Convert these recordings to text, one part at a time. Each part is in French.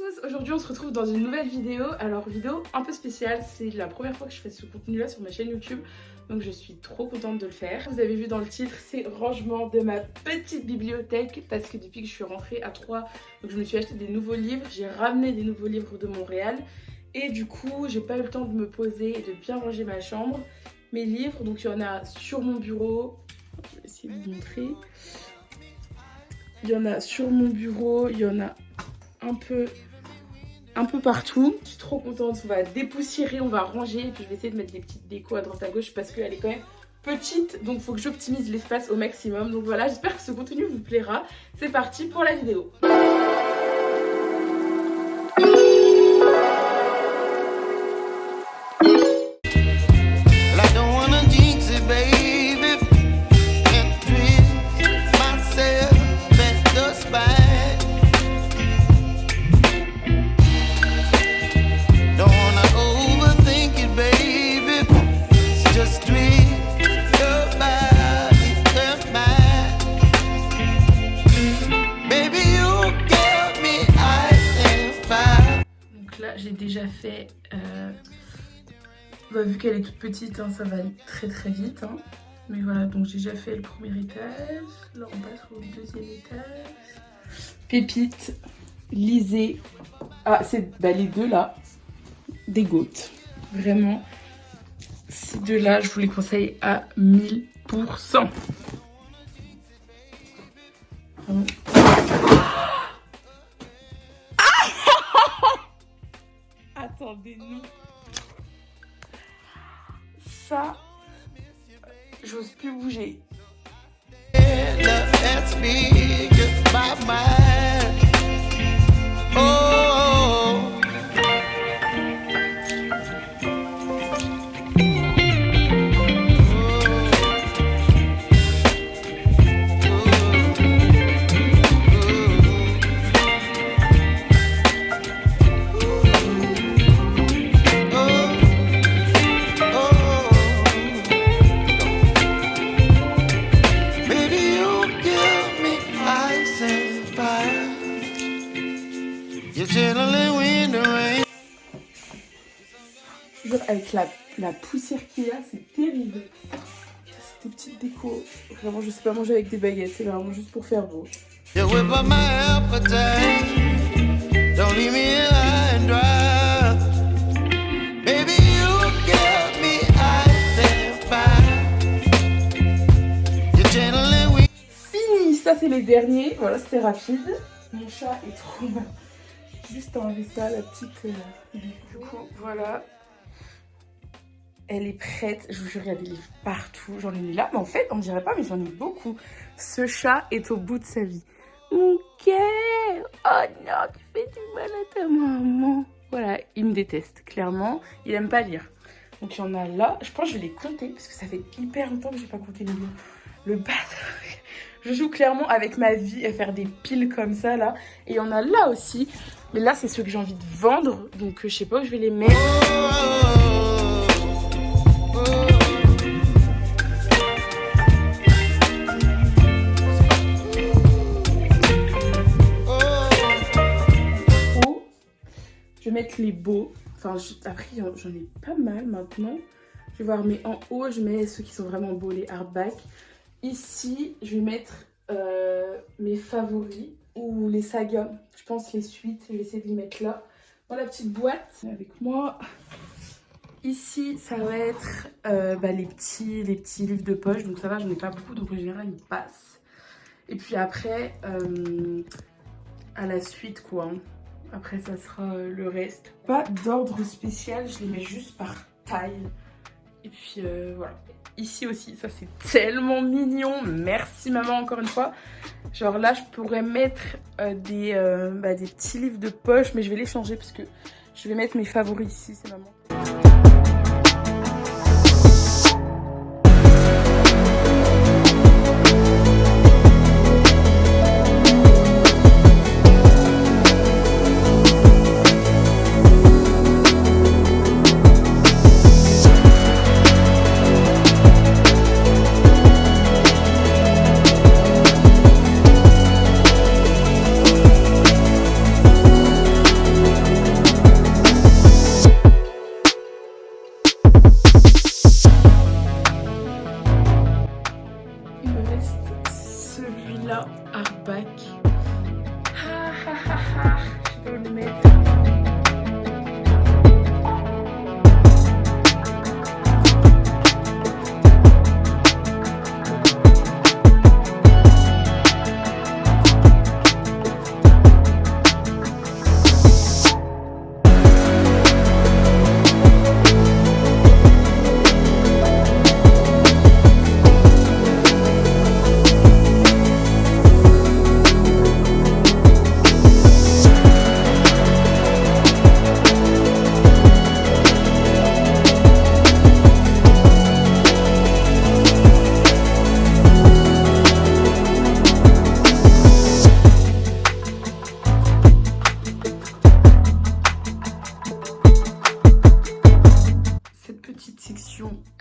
tous, aujourd'hui on se retrouve dans une nouvelle vidéo. Alors vidéo un peu spéciale, c'est la première fois que je fais ce contenu là sur ma chaîne YouTube. Donc je suis trop contente de le faire. Vous avez vu dans le titre, c'est rangement de ma petite bibliothèque. Parce que depuis que je suis rentrée à Troyes, donc je me suis acheté des nouveaux livres. J'ai ramené des nouveaux livres de Montréal. Et du coup j'ai pas eu le temps de me poser et de bien ranger ma chambre. Mes livres, donc il y en a sur mon bureau. Je vais essayer de vous montrer. Il y en a sur mon bureau, il y en a un peu partout. Je suis trop contente, on va dépoussiérer, on va ranger et puis je vais essayer de mettre des petites décos à droite à gauche parce qu'elle est quand même petite, donc il faut que j'optimise l'espace au maximum. Donc voilà, j'espère que ce contenu vous plaira. C'est parti pour la vidéo. J'ai déjà fait, vu qu'elle est toute petite, hein, ça va aller très très vite. Hein. Mais voilà, donc j'ai déjà fait le premier étage. Là on passe au deuxième étage. Pépite, lisez. Ah, c'est les deux là, des gouttes. Vraiment, ces deux là, je vous les conseille à 1000%. Vraiment. Attendez-nous. Ça, j'ose plus bouger. Avec la poussière qu'il y a, c'est terrible. C'est des petites décos. Vraiment, je sais pas manger avec des baguettes, c'est vraiment juste pour faire beau. Fini, ça c'est les derniers. Voilà, c'était rapide. Mon chat est trop mal. Juste enlever ça, la petite déco. Voilà. Elle est prête, je vous jure, il y a des livres partout. J'en ai mis là, mais en fait, on ne dirait pas, mais j'en ai beaucoup. Ce chat est au bout de sa vie. Mon cœur! Oh non, tu fais du mal à ta maman. Voilà, il me déteste, clairement. Il aime pas lire. Donc il y en a là. Je pense que je vais les compter, parce que ça fait hyper longtemps que je n'ai pas compté les livres. Le bâtard. Je joue clairement avec ma vie à faire des piles comme ça, là. Et il y en a là aussi. Mais là, c'est ceux que j'ai envie de vendre. Donc je sais pas où je vais les mettre. Je vais mettre les beaux. Enfin, après, j'en ai pas mal maintenant. Je vais voir, mais en haut, je mets ceux qui sont vraiment beaux, les hardback. Ici, je vais mettre mes favoris ou les sagas. Je pense les suites. Je vais essayer de les mettre là. Dans la petite boîte avec moi. Ici, ça va être les petits livres de poche. Donc ça va, j'en ai pas beaucoup. Donc en général, ils passent. Et puis après, à la suite, quoi. Hein. Après, ça sera le reste. Pas d'ordre spécial, je les mets juste par taille. Et puis voilà. Ici aussi, ça c'est tellement mignon. Merci maman encore une fois. Genre là, je pourrais mettre des petits livres de poche. Mais je vais les changer parce que je vais mettre mes favoris ici, c'est maman.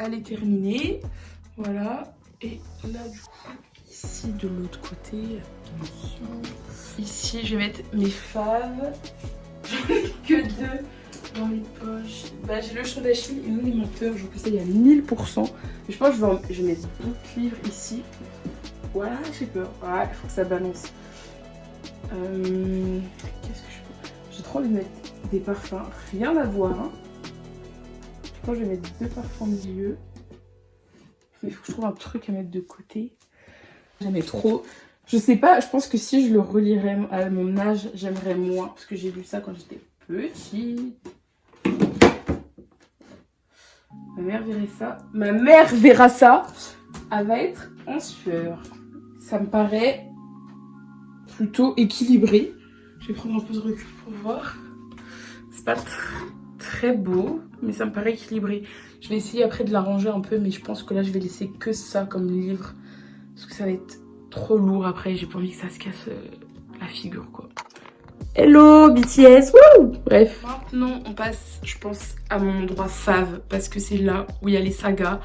elle est terminée. Voilà. Et là, du coup, ici, de l'autre côté, attention. Ici, je vais mettre mes faves. J'en ai que 2 dans les poches. Bah, j'ai le Chant d'Achille et l'Élémenteur. Je vous conseille à 1000%. Et je pense que je vais mettre d'autres livres ici. Voilà, j'ai peur. Ouais, il faut que ça balance. Qu'est-ce que je peux... J'ai trop envie de mettre des parfums. Rien à voir. Hein. Je pense que je vais mettre 2 parfums au milieu. Mais il faut que je trouve un truc à mettre de côté. J'aimais trop. Je sais pas, je pense que si je le relirais à mon âge, j'aimerais moins. Parce que j'ai lu ça quand j'étais petite. Ma mère verrait ça. Ma mère verra ça. Elle va être en sueur. Ça me paraît plutôt équilibré. Je vais prendre un peu de recul pour voir. C'est pas très beau, mais ça me paraît équilibré. Je vais essayer après de l'arranger un peu, mais je pense que là, je vais laisser que ça comme livre. Parce que ça va être trop lourd après. J'ai pas envie que ça se casse la figure, quoi. Hello, BTS, wouh! Bref. Maintenant, on passe, je pense, à mon endroit fave. Parce que c'est là où il y a les sagas.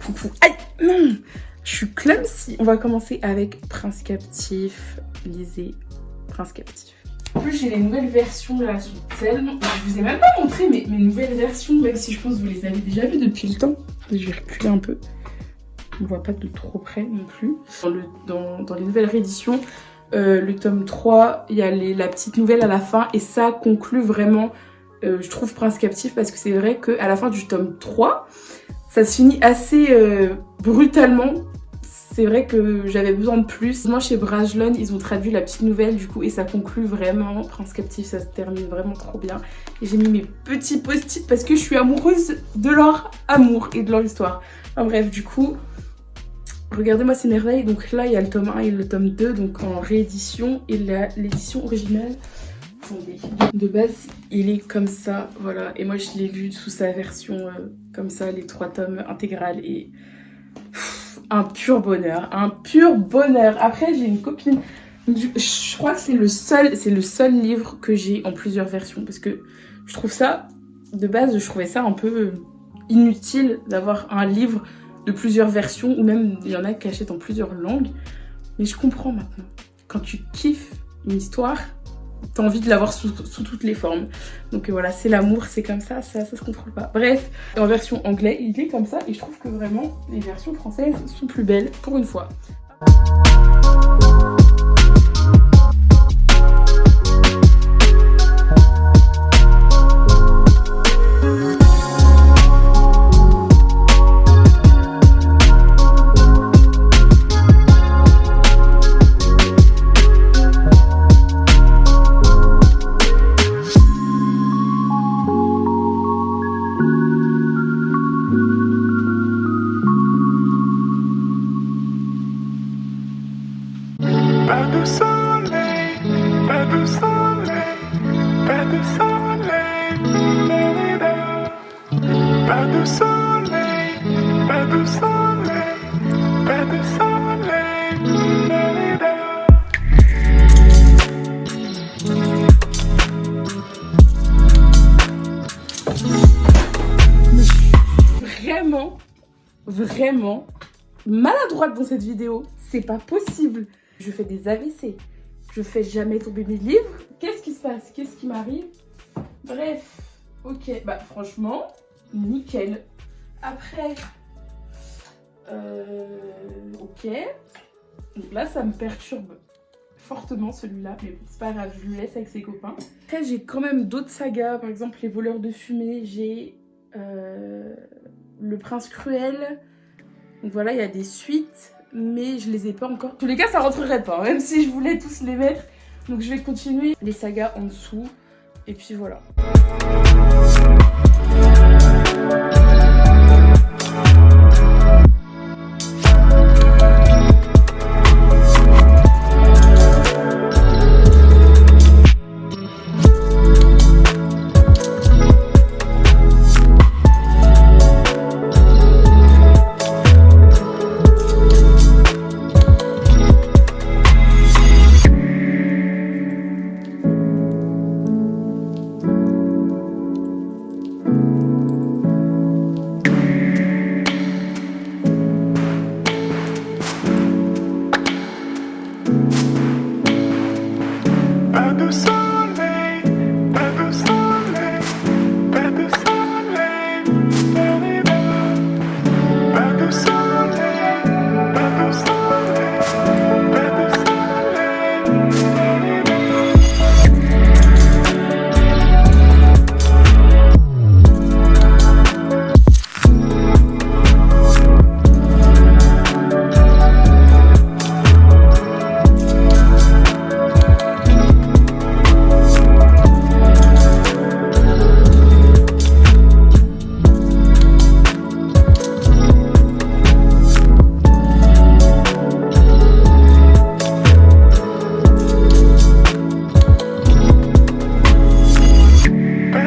Coucou. Aïe! Non! Je suis clumsy. On va commencer avec Prince Captif. Lisez Prince Captif. En plus, j'ai les nouvelles versions là, sont tellement... Je vous ai même pas montré mes nouvelles versions, même si je pense que vous les avez déjà vues depuis le temps. Je vais reculer un peu. On ne voit pas de trop près non plus. Dans les nouvelles rééditions, le tome 3, il y a la petite nouvelle à la fin et ça conclut vraiment, je trouve, Prince Captif parce que c'est vrai qu'à la fin du tome 3, ça se finit assez brutalement. C'est vrai que j'avais besoin de plus. Moi, chez Brajlon, ils ont traduit la petite nouvelle du coup et ça conclut vraiment. Prince Captif, ça se termine vraiment trop bien. Et j'ai mis mes petits post-it parce que je suis amoureuse de leur amour et de leur histoire. Enfin bref, du coup, regardez-moi ces merveilles. Donc là, il y a le tome 1 et le tome 2, donc en réédition. Et l'édition originale, attendez, de base, il est comme ça, voilà. Et moi, je l'ai lu sous sa version comme ça, les 3 tomes intégrales et... un pur bonheur, un pur bonheur. Après, j'ai une copine, je crois que c'est le seul livre que j'ai en plusieurs versions parce que je trouve ça, de base, je trouvais ça un peu inutile d'avoir un livre de plusieurs versions ou même il y en a qui achètent en plusieurs langues. Mais je comprends maintenant. Quand tu kiffes une histoire, t'as envie de l'avoir sous toutes les formes. Donc voilà, c'est l'amour, c'est comme ça se contrôle pas. Bref, en version anglaise, il est comme ça et je trouve que vraiment les versions françaises sont plus belles pour une fois. Pas de soleil, pas de soleil, pas de soleil, pas de soleil, pas de soleil, pas de soleil, Vraiment maladroite dans cette vidéo. C'est pas possible. Je fais des AVC. Je fais jamais tomber mes livres. Qu'est-ce qui se passe? Qu'est-ce qui m'arrive? Bref. Ok. Bah franchement, nickel. Après... ok. Donc là, ça me perturbe fortement celui-là. Mais c'est pas grave, je le laisse avec ses copains. Après, j'ai quand même d'autres sagas. Par exemple, Les Voleurs de Fumée. J'ai Le Prince Cruel. Donc voilà, il y a des suites. Mais je les ai pas encore. En tous les cas, ça rentrerait pas, même si je voulais tous les mettre. Donc je vais continuer les sagas en dessous. Et puis voilà.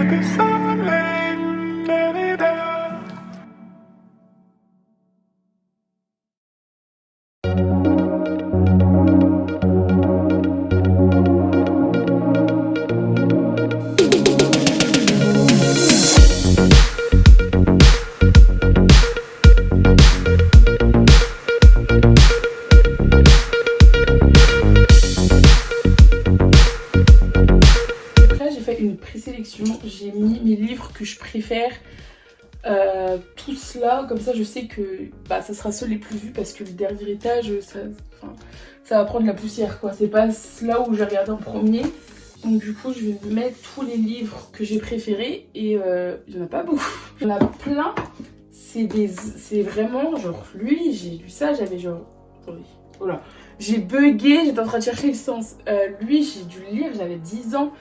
pas de soleil. Da-da-da. Une présélection, j'ai mis mes livres que je préfère, tous là, comme ça je sais que bah, ça sera ceux les plus vus parce que le dernier étage, ça va prendre la poussière quoi, c'est pas là où j'ai regardé en premier. Donc du coup je vais mettre tous les livres que j'ai préférés et il y en a pas beaucoup, il y en a plein, c'est vraiment genre lui, j'ai lu ça, j'avais genre, attendez, voilà, j'ai bugué, j'étais en train de chercher le sens, lui j'ai dû le lire, j'avais 10 ans.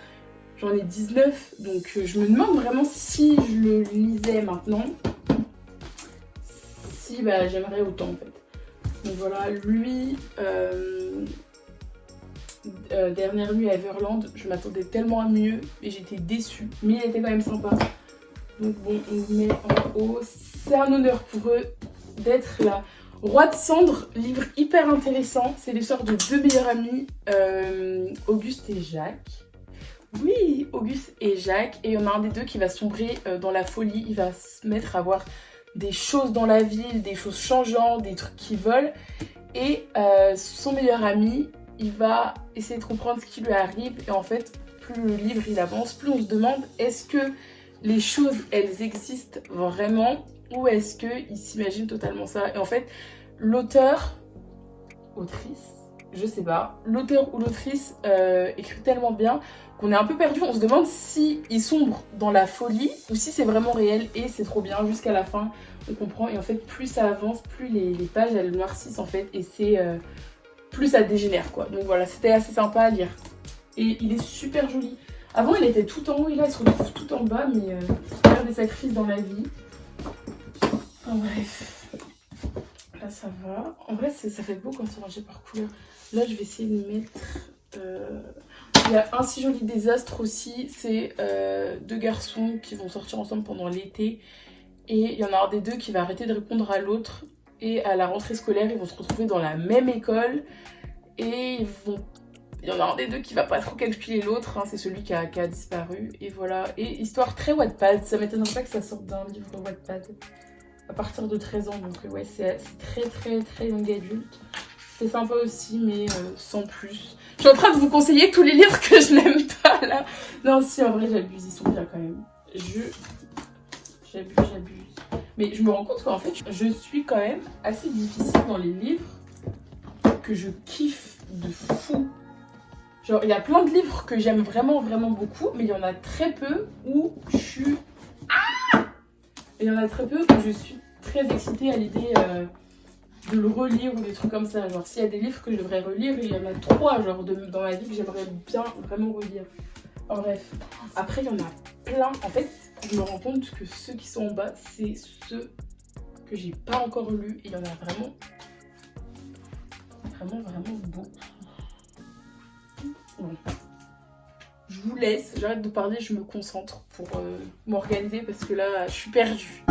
J'en ai 19, donc je me demande vraiment si je le lisais maintenant, si bah, j'aimerais autant en fait. Donc voilà, lui, Dernière nuit à Everland, je m'attendais tellement à mieux et j'étais déçue, mais il était quand même sympa. Donc bon, on le met en haut, c'est un honneur pour eux d'être là. Roi de cendres, livre hyper intéressant, c'est l'histoire de deux meilleurs amis, Auguste et Jacques. Oui, Auguste et Jacques, et il y en a un des deux qui va sombrer dans la folie, il va se mettre à voir des choses dans la ville, des choses changeantes, des trucs qui volent, et son meilleur ami, il va essayer de comprendre ce qui lui arrive, et en fait, plus le livre il avance, plus on se demande est-ce que les choses elles existent vraiment, ou est-ce qu'il s'imagine totalement ça, et en fait, l'auteur, autrice, je sais pas, l'auteur ou l'autrice écrit tellement bien qu'on est un peu perdu, on se demande si il sombre dans la folie ou si c'est vraiment réel, et c'est trop bien, jusqu'à la fin on comprend, et en fait plus ça avance, plus les pages elles noircissent en fait, et c'est plus ça dégénère quoi, donc voilà, c'était assez sympa à lire, et il est super joli. Avant il était tout en haut et là il se retrouve tout en bas, mais faire des sacrifices dans la vie. En bref, là ça va, en vrai ça fait beau quand c'est rangé par couleur. Là je vais essayer de mettre... Il y a un si joli désastre aussi, c'est deux garçons qui vont sortir ensemble pendant l'été, et il y en a un des deux qui va arrêter de répondre à l'autre, et à la rentrée scolaire ils vont se retrouver dans la même école, et il y en a un des deux qui va pas trop calculer l'autre, hein, c'est celui qui a disparu, et voilà. Et histoire très Wattpad, ça m'étonnerait pas que ça sorte d'un livre Wattpad à partir de 13 ans, donc ouais c'est très young adulte. C'est sympa aussi, mais sans plus. Je suis en train de vous conseiller tous les livres que je n'aime pas, là. Non, si, en vrai, j'abuse. Ils sont bien, quand même. J'abuse. Mais je me rends compte qu'en fait, je suis quand même assez difficile dans les livres que je kiffe de fou. Genre, il y a plein de livres que j'aime vraiment beaucoup, mais il y en a très peu où je suis... Ah! Et il y en a très peu où je suis très excitée à l'idée... de le relire ou des trucs comme ça, genre s'il y a des livres que je devrais relire, il y en a 3 genre dans ma vie que j'aimerais bien vraiment relire. En bref, après il y en a plein, en fait je me rends compte que ceux qui sont en bas c'est ceux que j'ai pas encore lus, et il y en a vraiment beaucoup. Bon. Je vous laisse, j'arrête de parler, je me concentre pour m'organiser parce que là je suis perdue.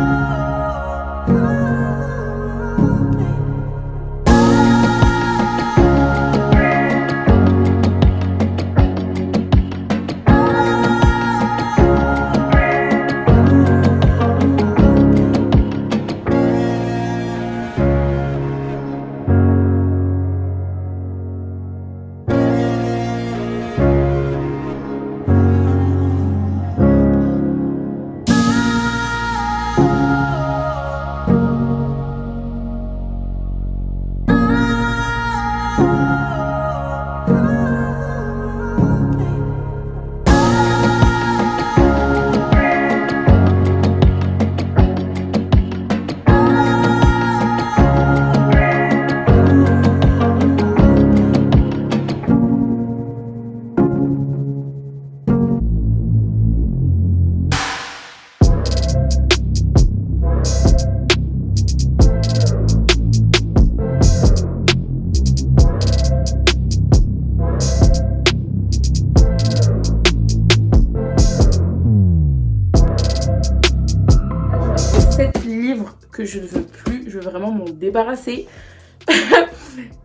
que je ne veux plus. Je veux vraiment m'en débarrasser.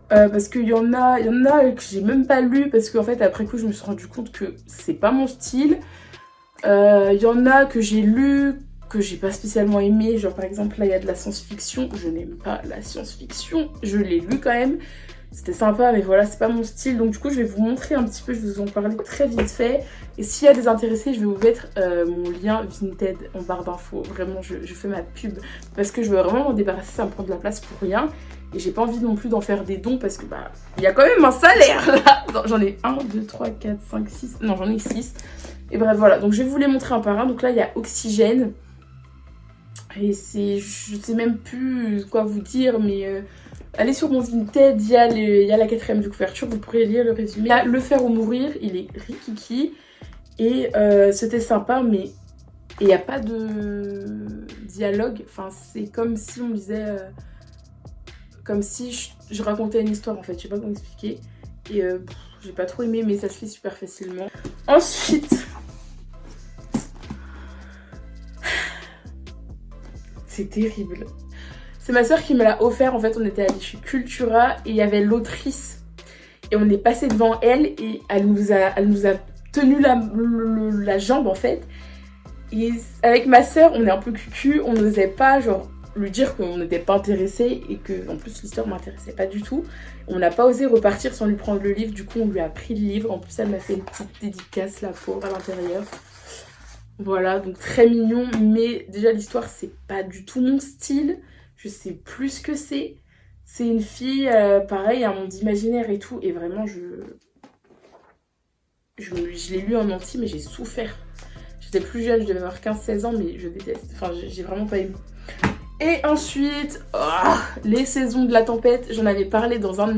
Parce qu'il y en a que j'ai même pas lu parce qu'en fait après coup je me suis rendu compte que c'est pas mon style. Il y en a que j'ai lu que j'ai pas spécialement aimé, genre par exemple là il y a de la science-fiction, je n'aime pas la science-fiction, je l'ai lu quand même, c'était sympa mais voilà c'est pas mon style, donc du coup je vais vous montrer un petit peu, je vais vous en parler très vite fait, et s'il y a des intéressés je vais vous mettre mon lien Vinted en barre d'infos, vraiment je fais ma pub parce que je veux vraiment m'en débarrasser, ça me prend de la place pour rien, et j'ai pas envie non plus d'en faire des dons parce que bah il y a quand même un salaire là, j'en ai 1, 2, 3, 4, 5, 6, non j'en ai 6, et bref voilà, donc je vais vous les montrer un par un, donc là il y a Oxygène. Et c'est, je sais même plus quoi vous dire, mais allez sur mon Vinted, il y a la 4ème de couverture, vous pourrez lire le résumé. Il y a Le Faire ou Mourir, il est rikiki, et c'était sympa, mais il n'y a pas de dialogue, enfin c'est comme si on disait, comme si je racontais une histoire en fait, je sais pas comment expliquer, et j'ai pas trop aimé, mais ça se lit super facilement. Ensuite... c'est terrible. C'est ma soeur qui me l'a offert, en fait on était allés chez Cultura et il y avait l'autrice et on est passé devant elle et elle nous a tenu la jambe en fait, et avec ma soeur on est un peu cucu, on n'osait pas genre lui dire qu'on n'était pas intéressé et que en plus l'histoire m'intéressait pas du tout, on n'a pas osé repartir sans lui prendre le livre, du coup on lui a pris le livre, en plus elle m'a fait une petite dédicace la pauvre à l'intérieur. Voilà, donc très mignon, mais déjà l'histoire c'est pas du tout mon style, je sais plus ce que c'est. C'est une fille, pareil, un monde imaginaire et tout, et vraiment je l'ai lu en entier mais j'ai souffert. J'étais plus jeune, je devais avoir 15-16 ans mais je déteste, enfin j'ai vraiment pas aimé. Et ensuite, les saisons de la tempête, j'en avais parlé dans un de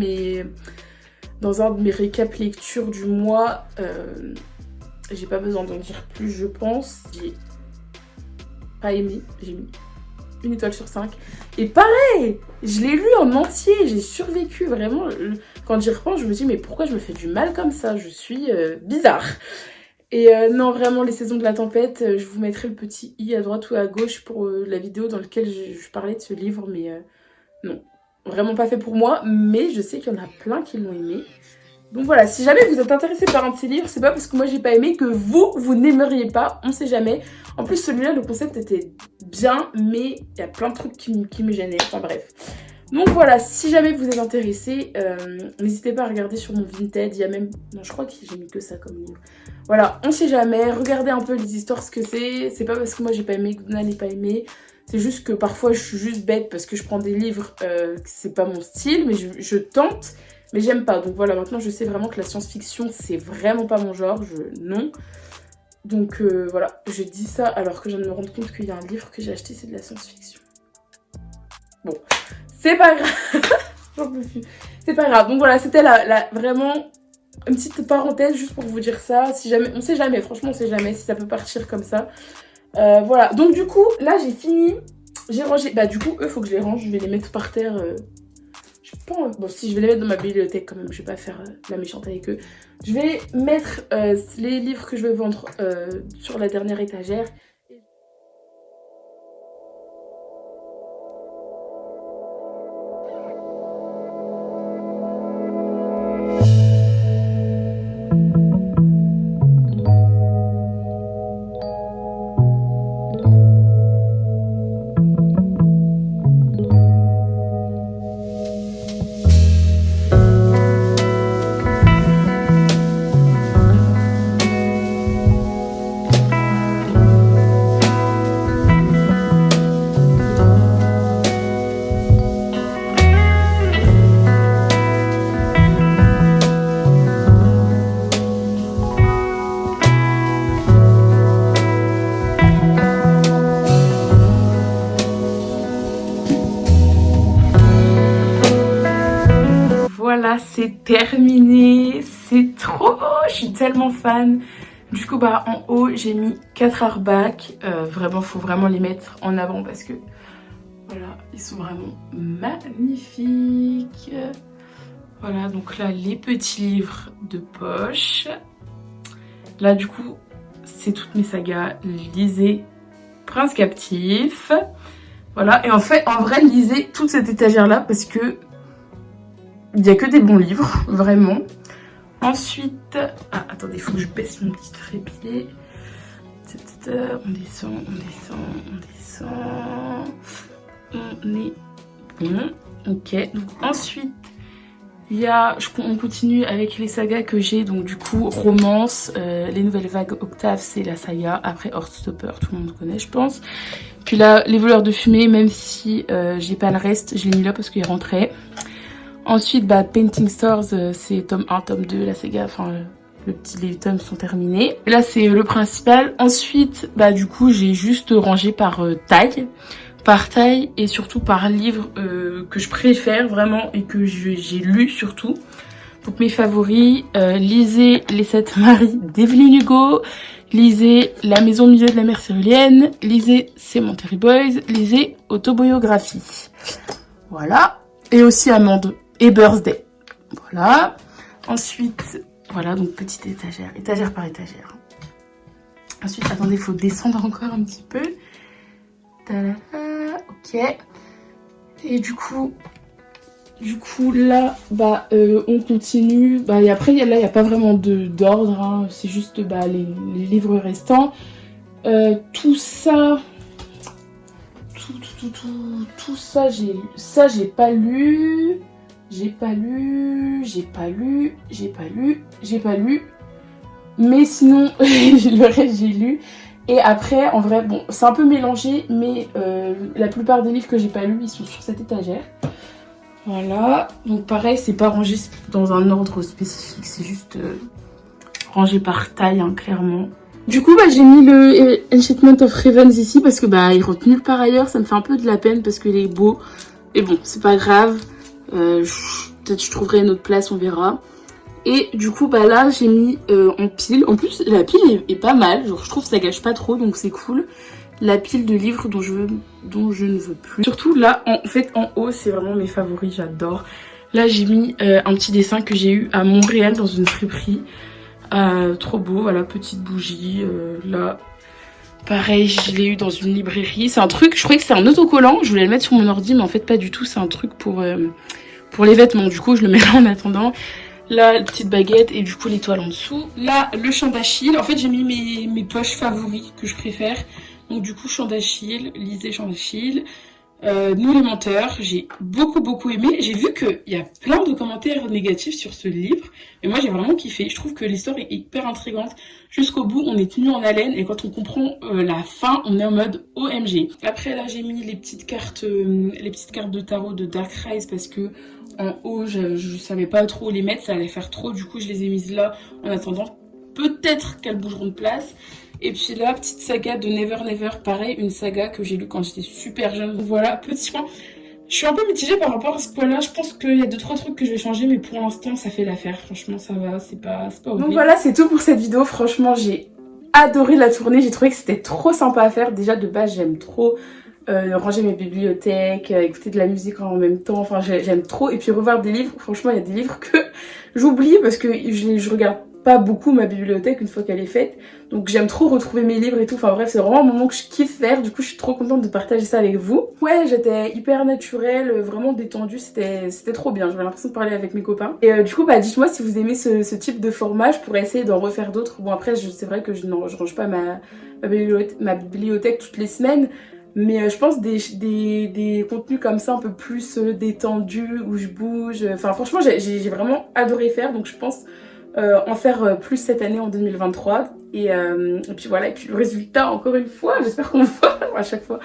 mes récaps lecture du mois. J'ai pas besoin d'en dire plus, je pense. J'ai pas aimé, j'ai mis 1 étoile sur 5. Et pareil, je l'ai lu en entier, j'ai survécu, vraiment. Quand j'y repense, je me dis, mais pourquoi je me fais du mal comme ça? Je suis bizarre. Et non, vraiment, les saisons de la tempête, je vous mettrai le petit i à droite ou à gauche pour la vidéo dans laquelle je parlais de ce livre, mais non, vraiment pas fait pour moi, mais je sais qu'il y en a plein qui l'ont aimé. Donc voilà, si jamais vous êtes intéressé par un de ces livres, c'est pas parce que moi j'ai pas aimé que vous n'aimeriez pas, on sait jamais. En plus celui-là, le concept était bien, mais il y a plein de trucs qui me gênaient, enfin bref. Donc voilà, si jamais vous êtes intéressé, n'hésitez pas à regarder sur mon Vinted, il y a même... Non, je crois que j'ai mis que ça comme livre. Voilà, on sait jamais, regardez un peu les histoires, ce que c'est pas parce que moi j'ai pas aimé que vous n'allez pas aimer. C'est juste que parfois je suis juste bête parce que je prends des livres que c'est pas mon style, mais je tente. Mais j'aime pas, donc voilà, maintenant je sais vraiment que la science-fiction c'est vraiment pas mon genre, non. Donc voilà, je dis ça alors que je viens de me rendre compte qu'il y a un livre que j'ai acheté, c'est de la science-fiction. Bon, c'est pas grave, j'en peux plus, c'est pas grave. Donc voilà, c'était vraiment une petite parenthèse juste pour vous dire ça, si jamais, on sait jamais, franchement on sait jamais si ça peut partir comme ça. Voilà, donc du coup, là j'ai fini, j'ai rangé, bah du coup eux faut que je les range, je vais les mettre par terre. Bon, si je vais les mettre dans ma bibliothèque quand même, je vais pas faire la méchante avec eux. Je vais mettre les livres que je vais vendre sur la dernière étagère. Voilà, c'est terminé, c'est trop beau, je suis tellement fan. Du coup, bah en haut, j'ai mis 4 hardbacks. Vraiment, faut vraiment les mettre en avant parce que voilà, ils sont vraiment magnifiques. Voilà, donc là, les petits livres de poche. Là, du coup, c'est toutes mes sagas. Lisez Prince Captif. Voilà, et en fait, en vrai, lisez toute cette étagère-là parce que il n'y a que des bons livres, vraiment. Ensuite, ah, attendez, il faut que je baisse mon petit trépied. On descend, on descend, on descend. On est bon. Ok, donc ensuite, il y a, on continue avec les sagas que j'ai, donc du coup, romance, les nouvelles vagues Octave, c'est la saga. Après, Heartstopper, tout le monde connaît, je pense. Puis là, les voleurs de fumée, même si j'ai pas le reste, je l'ai mis là parce qu'il est rentré. Ensuite, bah, Painting Stars, c'est tome 1, tome 2, la saga, enfin, les tomes sont terminés. Là, c'est le principal. Ensuite, bah, du coup, j'ai juste rangé par taille. Par taille et surtout par livre que je préfère vraiment et que j'ai lu surtout. Donc mes favoris, lisez Les 7 maris d'Evelyn Hugo, lisez La maison au milieu de la mer céruléenne, lisez C'est Monterey Boys, lisez Autobiographie. Voilà. Et aussi Amande et Birthday. Voilà. Ensuite, voilà, donc petite étagère, étagère par étagère. Ensuite, attendez, il faut descendre encore un petit peu. Ok. Et du coup là, bah, on continue. Bah, et après, là, il n'y a pas vraiment d'ordre. Hein. C'est juste bah, les livres restants. Tout ça, tout ça, j'ai pas lu. J'ai pas lu. Mais sinon, le reste, j'ai lu. Et après, en vrai, bon, c'est un peu mélangé, mais la plupart des livres que j'ai pas lus, ils sont sur cette étagère. Voilà. Donc pareil, c'est pas rangé dans un ordre spécifique, c'est juste rangé par taille, hein, clairement. Du coup, bah, j'ai mis le Enchantment of Ravens ici parce que bah, il rentre nulle part ailleurs. Ça me fait un peu de la peine parce qu'il est beau. Et bon, c'est pas grave. Peut-être je trouverai une autre place, on verra. Et du coup, bah là, j'ai mis en pile. En plus, la pile est pas mal. Genre, je trouve que ça gâche pas trop, donc c'est cool. La pile de livres dont je ne veux plus. Surtout là, en fait, en haut, c'est vraiment mes favoris. J'adore. Là, j'ai mis un petit dessin que j'ai eu à Montréal dans une friperie. Trop beau. Voilà, petite bougie. Là, pareil, je l'ai eu dans une librairie. C'est un truc, je croyais que c'était un autocollant. Je voulais le mettre sur mon ordi, mais en fait, pas du tout. C'est un truc pour les vêtements. Du coup, je le mets là en attendant. Là, la petite baguette et du coup l'étoile en dessous. Là, le chant d'Achille. En fait, j'ai mis mes poches favoris que je préfère. Donc du coup, chant d'Achille, lisez chant d'Achille. Nous les menteurs, j'ai beaucoup aimé. J'ai vu qu'il y a plein de commentaires négatifs sur ce livre. Mais moi, j'ai vraiment kiffé. Je trouve que l'histoire est hyper intrigante. Jusqu'au bout, on est tenu en haleine. Et quand on comprend la fin, on est en mode OMG. Après, là, j'ai mis les petites cartes de tarot de Dark Rise parce que en haut, je savais pas trop où les mettre, ça allait faire trop. Du coup, je les ai mises là en attendant. Peut-être qu'elles bougeront de place. Et puis là, petite saga de Never Never, pareil, une saga que j'ai lue quand j'étais super jeune. Voilà, petit point. Je suis un peu mitigée par rapport à ce point-là. Je pense qu'il y a 2-3 trucs que je vais changer, mais pour l'instant, ça fait l'affaire. Franchement, ça va, c'est pas horrible. Donc voilà, c'est tout pour cette vidéo. Franchement, j'ai adoré la tournée. J'ai trouvé que c'était trop sympa à faire. Déjà, de base, j'aime trop ranger mes bibliothèques, écouter de la musique en même temps. Enfin, j'aime trop. Et puis revoir des livres. Franchement, il y a des livres que j'oublie parce que je regarde pas beaucoup ma bibliothèque une fois qu'elle est faite. Donc j'aime trop retrouver mes livres et tout. Enfin bref, c'est vraiment un moment que je kiffe faire. Du coup, je suis trop contente de partager ça avec vous. Ouais, j'étais hyper naturelle, vraiment détendue. C'était trop bien. J'avais l'impression de parler avec mes copains. Et du coup, bah dites-moi si vous aimez ce type de format. Je pourrais essayer d'en refaire d'autres. Bon après, c'est vrai que je range pas ma bibliothèque toutes les semaines. Mais je pense des contenus comme ça un peu plus détendus, où je bouge. Enfin franchement, j'ai vraiment adoré faire. Donc je pense en faire plus cette année en 2023 et puis voilà, et puis le résultat encore une fois, j'espère qu'on le voit à chaque fois.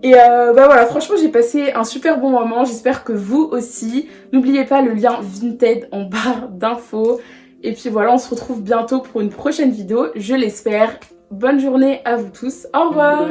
Et bah voilà, franchement j'ai passé un super bon moment, j'espère que vous aussi. N'oubliez pas le lien Vinted en barre d'infos. Et puis voilà, on se retrouve bientôt pour une prochaine vidéo, je l'espère. Bonne journée à vous tous, au revoir.